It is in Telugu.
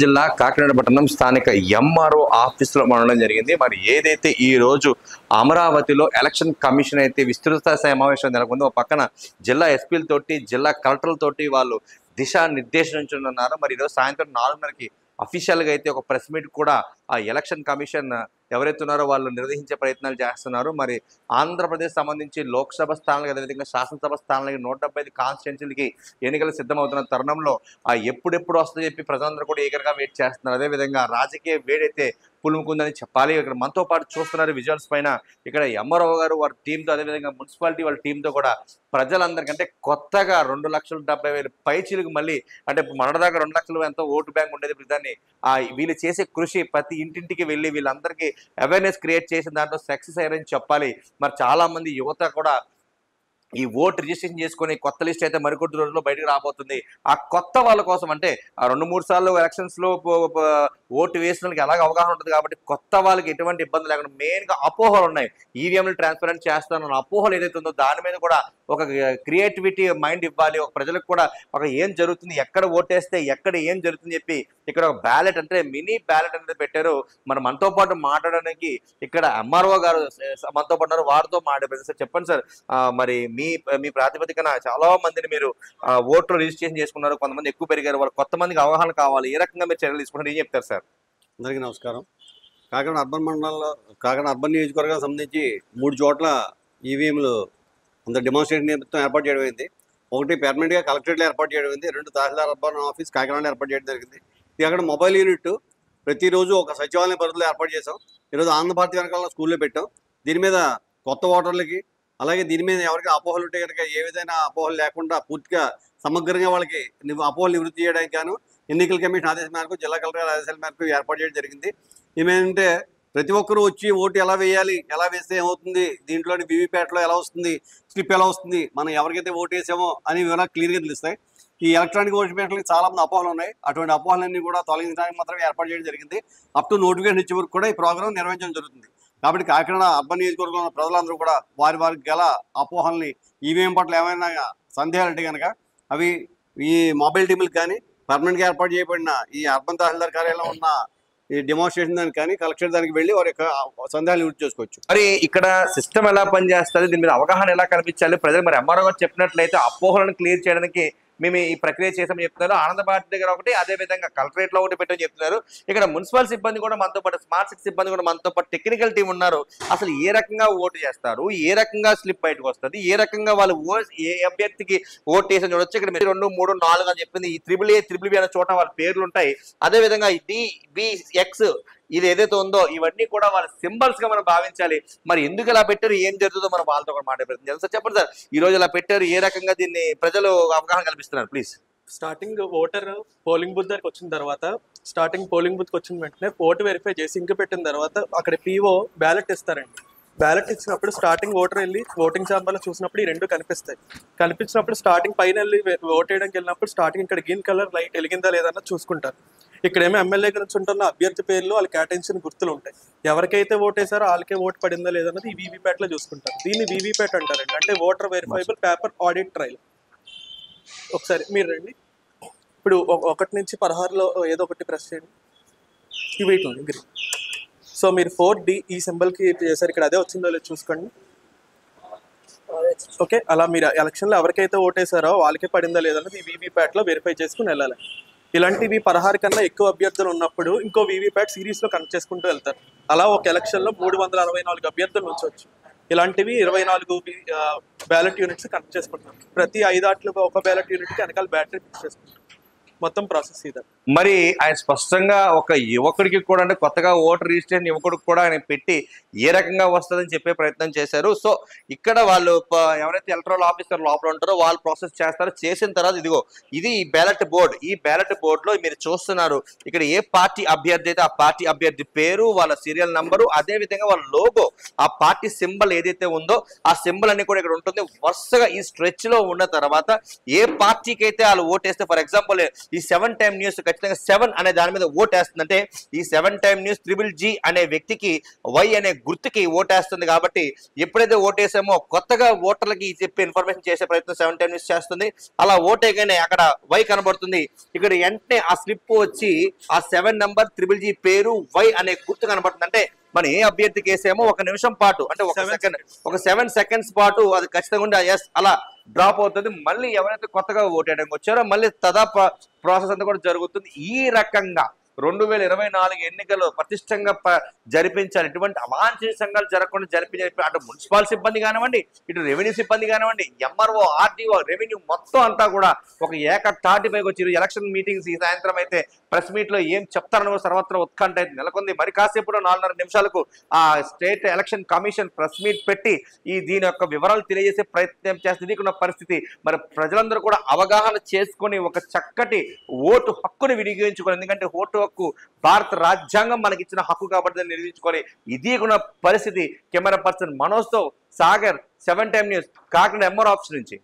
జిల్లా కాకినాడ పట్టణం స్థానిక ఎంఆర్ఓ ఆఫీసులో ఉండడం జరిగింది. మరి ఏదైతే ఈ రోజు అమరావతిలో ఎలక్షన్ కమిషన్ అయితే విస్తృత సమావేశం నెలకొందో, పక్కన జిల్లా ఎస్పీలతోటి జిల్లా కలెక్టర్లతోటి వాళ్ళు దిశానిర్దేశించున్నారు. మరి ఈరోజు సాయంత్రం 4:30కి అఫీషియల్గా అయితే ఒక ప్రెస్ మీట్ కూడా ఆ ఎలక్షన్ కమిషన్ ఎవరైతే ఉన్నారో వాళ్ళు నిర్వహించే ప్రయత్నాలు చేస్తున్నారు. మరి ఆంధ్రప్రదేశ్ సంబంధించి లోక్సభ స్థానాలకు అదేవిధంగా శాసనసభ స్థానాలకి 175 కాన్స్టిట్యున్సీలకి ఎన్నికలు సిద్ధమవుతున్న తరుణంలో ఎప్పుడెప్పుడు వస్తుందని చెప్పి ప్రజలందరూ కూడా ఈగర్గా వెయిట్ చేస్తున్నారు. అదేవిధంగా రాజకీయ వేడైతే పులుముకుందని చెప్పాలి. ఇక్కడ మనతో పాటు చూస్తున్నారు విజువల్స్ పైన ఇక్కడ ఎంఆర్ఓ గారు వారి టీంతో అదేవిధంగా మున్సిపాలిటీ వాళ్ళ టీంతో కూడా ప్రజలందరికంటే కొత్తగా 2,70,000 పైచీలకు మళ్ళీ అంటే మొన్నటిదాకా 2 లక్షలు ఎంతో ఓటు బ్యాంక్ ఉండేది. దాన్ని వీళ్ళు చేసే కృషి ప్రతి ఇంటింటికి వెళ్ళి వీళ్ళందరికీ అవేర్నెస్ క్రియేట్ చేసిన దాంట్లో సక్సెస్ అయ్యారని చెప్పాలి. మరి చాలా మంది యువత కూడా ఈ ఓటు రిజిస్ట్రేషన్ చేసుకుని కొత్త లిస్ట్ అయితే మరికొద్ది రోజుల్లో బయటకు రాబోతుంది. ఆ కొత్త వాళ్ళ కోసం అంటే 2-3 సార్లు ఎలక్షన్స్ లో ఓటు వేసిన వాళ్ళకి ఎలాగ అవగాహన ఉంటుంది కాబట్టి కొత్త వాళ్ళకి ఎటువంటి ఇబ్బంది లేకుండా మెయిన్గా అపోహలు ఉన్నాయి. ఈవీఎంలు ట్రాన్స్పరెంట్ చేస్తానన్న అపోహలు ఏదైతే ఉందో దాని మీద కూడా ఒక క్రియేటివిటీ మైండ్ ఇవ్వాలి. ఒక ప్రజలకు కూడా ఒక ఏం జరుగుతుంది, ఎక్కడ ఓటేస్తే ఎక్కడ ఏం జరుగుతుంది చెప్పి ఇక్కడ ఒక బ్యాలెట్ అంటే మినీ బ్యాలెట్ అనేది పెట్టారు. మరి మనతో పాటు మాట్లాడడానికి ఇక్కడ ఎంఆర్ఓ గారు మనతో పాటు వారితో మాట్లాడే సార్ చెప్పండి సార్, మరి మీ ప్రాతిపదికన చాలా మందిని మీరు ఓట్లు రిజిస్ట్రేషన్ చేసుకున్నారు, కొంతమంది ఎక్కువ పెరిగారు, వాళ్ళు కొత్త మందికి అవగాహన కావాలి, ఏ రకంగా మీరు చర్యలు తీసుకుంటారు ఏం చెప్తారు సార్? అందరికీ నమస్కారం. కాకినాడ అర్బన్ మండలంలో కాకినాడ అర్బన్ నియోజకవర్గానికి సంబంధించి 3 చోట్ల ఈవీఎంలు అంత డెమాన్స్ట్రేషన్ నిమిత్తం ఏర్పాటు చేయడం అయింది. ఒకటి పెర్మనెంట్గా కలెక్టరేట్లో ఏర్పాటు చేయడం అయింది, 2 తహసీల్దార్ అర్బన్ ఆఫీస్ కాకినాడలో ఏర్పాటు చేయడం జరిగింది. ఇది అక్కడ మొబైల్ యూనిట్ ప్రతిరోజు ఒక సచివాలయం పరిధిలో ఏర్పాటు చేసాం. ఈరోజు ఆంధ్రభారతి వెనకాల స్కూల్లో పెట్టాం. దీని మీద కొత్త ఓటర్లకి అలాగే దీని మీద ఎవరికి అపోహలు ఉంటే కనుక ఏ విధమైన అపోహలు లేకుండా పూర్తిగా సమగ్రంగా వాళ్ళకి అపోహలు నివృత్తి చేయడానికి గాను ఎన్నికల కమిషన్ ఆదేశం మేరకు జిల్లా కలెక్టర్ ఆదేశాల మేరకు ఏర్పాటు చేయడం జరిగింది. ఏమేంటంటే ప్రతి ఒక్కరూ వచ్చి ఓటు ఎలా వేయాలి, ఎలా వేస్తే ఏమవుతుంది, దీంట్లోని వీవీప్యాట్లో ఎలా వస్తుంది, స్లిప్ ఎలా వస్తుంది, మనం ఎవరికైతే ఓటు వేసామో అని వివరాలు క్లియర్గా తెలుస్తాయి. ఈ ఎలక్ట్రానిక్ ఓటు ప్యాట్లకి చాలా మంది అపోహలు ఉన్నాయి. అటువంటి అపోహలన్నీ కూడా తొలగించడానికి మాత్రమే ఏర్పాటు చేయడం జరిగింది. అప్ టు నోటిఫికేషన్ ఇచ్చే వరకు కూడా ఈ ప్రోగ్రాం నిర్వహించడం జరుగుతుంది. కాబట్టి కాకినాడ అర్బన్ నియోజకవర్గంలో ప్రజలందరూ కూడా వారికి గల అపోహల్ని ఈవీఎం పట్ల ఏమైనా సందేహాలు అంటే కనుక అవి ఈ మొబైల్ టీములకు కానీ పర్మనెంట్గా ఏర్పాటు చేయబడిన ఈ అర్బన్ తహసీల్దార్ కార్యాలయంలో ఉన్న ఈ డెమాన్స్ట్రేషన్ దానికి కానీ కలెక్టర్ దానికి వెళ్ళి వారి యొక్క సందేహాలు నివృత్తి చేసుకోవచ్చు. మరి ఇక్కడ సిస్టమ్ ఎలా పనిచేస్తుంది, దీని మీద అవగాహన ఎలా కల్పించాలి ప్రజలు? మరి ఎంఆర్ఓ గారు చెప్పినట్లయితే అపోహలను క్లియర్ చేయడానికి మేము ఈ ప్రక్రియ చేసామని చెప్తున్నారు. ఆనందభారతి దగ్గర ఒకటి, అదే విధంగా కలెక్టరేట్ లో ఒకటి పెట్టని చెప్తున్నారు. ఇక్కడ మున్సిపల్ సిబ్బంది కూడా మనతో పాటు, స్మార్ట్ సిటీ సిబ్బంది కూడా మనతో పాటు, టెక్నికల్ టీం ఉన్నారు. అసలు ఏ రకంగా ఓటు చేస్తారు, ఏ రకంగా స్లిప్ బయటకు వస్తుంది, ఏ రకంగా వాళ్ళు ఏ అభ్యర్థికి ఓటు వేసి చూడొచ్చు. ఇక్కడ 2, 3, 4 అని చెప్పింది. ఈ త్రిబుల్ అనే చోట వాళ్ళ పేర్లు ఉంటాయి. అదే విధంగా DBX ఇది ఏదైతే ఉందో ఇవన్నీ కూడా వాళ్ళ సింబల్స్ గా మనం భావించాలి. మరి ఎందుకు ఇలా పెట్టారు, ఏం జరుగుతుందో మనం వాళ్ళతో కూడా మాట్లాడుతుంది సార్. చెప్పండి సార్, ఈ రోజు ఇలా పెట్టారు, ఏ రకంగా దీన్ని ప్రజలు అవగాహన కల్పిస్తున్నారు please? Starting voter polling booth దగ్గరికి వచ్చిన తర్వాత పోలింగ్ బూత్కి వచ్చిన వెంటనే ఓటు వెరిఫై చేసి ఇంక పెట్టిన తర్వాత అక్కడ PO బ్యాలెట్ ఇస్తారండి. బ్యాలెట్ ఇచ్చినప్పుడు స్టార్టింగ్ ఓటర్ వెళ్ళి ఓటింగ్ ఛాంబర్లో చూసినప్పుడు ఈ 2 కనిపిస్తాయి. కనిపించినప్పుడు స్టార్టింగ్ పైన వెళ్ళి ఓట్ వేయడానికి వెళ్ళినప్పుడు స్టార్టింగ్ ఇక్కడ గ్రీన్ కలర్ లైట్ వెలిగిందా లేదన్నా చూసుకుంటారు. ఇక్కడేమో ఎమ్మెల్యే గురించి ఉంటున్న అభ్యర్థి పేర్లు వాళ్ళు కేటాయించిన గుర్తులు ఉంటాయి. ఎవరికైతే ఓటేసారో వాళ్ళకే ఓటు పడిందా లేదన్నది ఈ వీవీప్యాట్లో చూసుకుంటారు. దీన్ని వీవీప్యాట్ అంటారండి, అంటే voter verifiable paper audit trial. ఒకసారి మీరు రండి. ఇప్పుడు 1 నుంచి 16లో ఏదో ఒకటి ప్రెస్ చేయండి. ఈ వెయిట్ ఉంది గ్రీన్. సో మీరు 4D ఈ సింబల్కి చేశారు, ఇక్కడ అదే వచ్చిందో లేదు చూసుకోండి. ఓకే, అలా మీరు ఎలక్షన్లో ఎవరికైతే ఓటేసారో వాళ్ళకే పడిందా లేదన్నది ఈ వీవీప్యాట్లో వెరిఫై చేసుకుని వెళ్ళాలి. ఇలాంటివి 16 కన్నా ఎక్కువ అభ్యర్థులు ఉన్నప్పుడు ఇంకో వీవీప్యాట్ సిరీస్లో కనెక్ట్ చేసుకుంటూ వెళ్తారు. అలా ఒక ఎలక్షన్లో 364 అభ్యర్థులు ఉంచవచ్చు. ఇలాంటివి 24 బ్యాలెట్ యూనిట్స్ కనెక్ట్ చేసుకుంటారు. ప్రతి 5 ఆటలకు ఒక బ్యాలెట్ యూనిట్కి వెనకాల బ్యాటరీ ఫిక్స్ చేసుకుంటారు. మొత్తం ప్రాసెస్ ఇది. మరి ఆయన స్పష్టంగా ఒక యువకుడికి కూడా, అంటే కొత్తగా ఓటర్ రిజిస్ట్రేషన్ యువకుడికి కూడా ఆయన పెట్టి ఏ రకంగా వస్తుందని చెప్పే ప్రయత్నం చేశారు. సో ఇక్కడ వాళ్ళు ఎవరైతే ఎలక్టరల్ ఆఫీసర్ లోపల ఉంటారో వాళ్ళు ప్రాసెస్ చేస్తారో, చేసిన తర్వాత ఇదిగో ఇది ఈ బ్యాలెట్ బోర్డ్. ఈ బ్యాలెట్ బోర్డులో మీరు చూస్తున్నారు ఇక్కడ ఏ పార్టీ అభ్యర్థి అయితే ఆ పార్టీ అభ్యర్థి పేరు, వాళ్ళ సీరియల్ నంబరు, అదే విధంగా వాళ్ళ లోగో, ఆ పార్టీ సింబల్ ఏదైతే ఉందో ఆ సింబల్ అన్ని కూడా ఇక్కడ ఉంటుంది. వరుసగా ఈ స్ట్రెచ్ లో ఉన్న తర్వాత ఏ పార్టీకి అయితే వాళ్ళు ఓటేస్తే, ఫర్ ఎగ్జాంపుల్ ఈ 7 టైమ్ న్యూస్ ఖచ్చితంగా 7 అనే దాని మీద ఓటేస్తుందంటే ఈ 7 టైమ్ న్యూస్ GGG అనే వ్యక్తికి వై అనే గుర్తుకి ఓటేస్తుంది. కాబట్టి ఎప్పుడైతే ఓటేసామో కొత్తగా ఓటర్లకి చెప్పి ఇన్ఫర్మేషన్ చేసే ప్రయత్నం 7 టైమ్ న్యూస్ చేస్తుంది. అలా ఓటేగానే అక్కడ వై కనబడుతుంది. ఇక్కడ వెంటనే ఆ స్లిప్ వచ్చి ఆ 7 నెంబర్ GGG పేరు వై అనే గుర్తు కనబడుతుంది. అంటే మనం ఏ అభ్యర్థికి వేసామో 1 నిమిషం పాటు అంటే ఒక 7 సెకండ్స్ పాటు అది ఖచ్చితంగా ఎస్ అలా డ్రాప్ అవుతుంది. మళ్ళీ ఎవరైతే కొత్తగా ఓటేయడానికి వచ్చారో మళ్ళీ ప్రాసెస్ అంతా కూడా జరుగుతుంది. ఈ రకంగా 2024 ఎన్నికల్లో పటిష్టంగా జరిపించాలి. ఇటువంటి అవాంఛనీయ సంఘాలు జరగకుండా జరిపి అటు మున్సిపల్ సిబ్బంది కానివ్వండి, ఇటు రెవెన్యూ సిబ్బంది కానివ్వండి, ఎంఆర్ఓ, ఆర్డీఓ, రెవెన్యూ మొత్తం అంతా కూడా ఒక ఏకతాటిపైకి వచ్చి ఎలక్షన్ మీటింగ్స్ ఈ సాయంత్రం అయితే ప్రెస్ మీట్ లో ఏం చెప్తారని సర్వత్రా ఉత్కంఠ అయితే నెలకొంది. మరి కాసేపు 4:30 నిమిషాలకు ఆ state election commission press meet పెట్టి దీని యొక్క వివరాలు తెలియజేసే ప్రయత్నం చేస్తుంది. ఇక్కడ పరిస్థితి మరి ప్రజలందరూ కూడా అవగాహన చేసుకొని ఒక చక్కటి ఓటు హక్కుని వినియోగించుకోవాలి. ఎందుకంటే ఓటు హక్కు భారత రాజ్యాంగం మనకి ఇచ్చిన హక్కు కాబట్టి దాన్ని నిర్వహించుకోవాలి. ఇది కూడా పరిస్థితి. కెమెరా పర్సన్ మనోజ్తో Sagar, 7 time news, Kakinada MR office నుంచి.